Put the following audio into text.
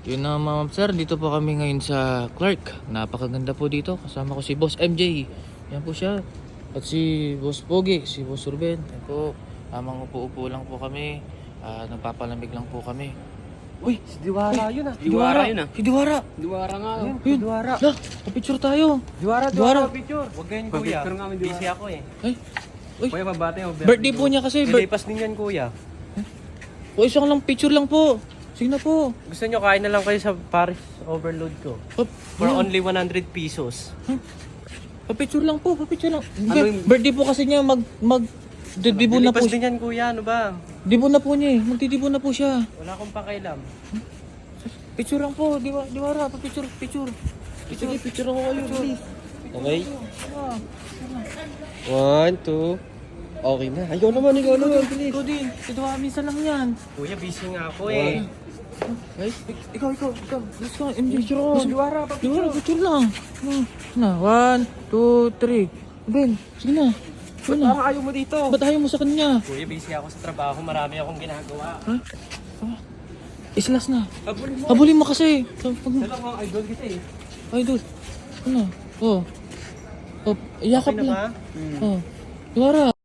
Yun na mga sir, dito po kami ngayon sa Clark. Napakaganda po dito. Kasama ko si Boss MJ. Yan po siya. At si Boss Pogi, si Boss Ruben. Yan po. Tamang upo-upo lang po kami. Nagpapalamig lang po kami. Uy! Si Diwara yun ah. Diwara yun ah. Si Diwara. Diwara nga. Yun. Diwara. Lah, pa-picture tayo. Diwara picture. Huwag ganyan kuya. Picture nga kami, Diwara. Busy ako eh. Ay. Uy. Kuya, mabate yung Birthday po niya kasi. Nilipas din yan kuya. O isang lang picture lang po. Sige na po. Gusto nyo kain na lang kayo sa Paris Overload ko. For only 100 pesos. Pa-picture lang po, pa-picture lang. Ano yung- Birthday po kasi niya didibon na po Nilipas siya. din yan kuya. Ano ba? Dibon na po niya eh. Magdidibon na po siya. Wala akong pakailam. Picture lang po, Diwara, pa-picture, picture. Sige, picture ako kayo. Please. Okay. Ah, 1, 2. Okay na. Ikaw naman. Bilis. ikaw din. Diwara, minsan lang yan. Kuya, busy nga ako eh. Ay, ikaw. Let's go, MJ. Picture ko. Diwara, Diwara, picture lang. Na, 1, 2, 3. Ben, sige na. Sige na. Parang ayaw mo dito. Ba't ayaw mo sa kanya? Kuya, busy ako sa trabaho. Marami akong ginagawa. Ha? Islas na. Habulin mo. Habulin mo kasi. Dalawa ang idol kita eh. Idol. Ano? Oh. Oh, iyakap Okay na ba? lang. Oh. Diwara.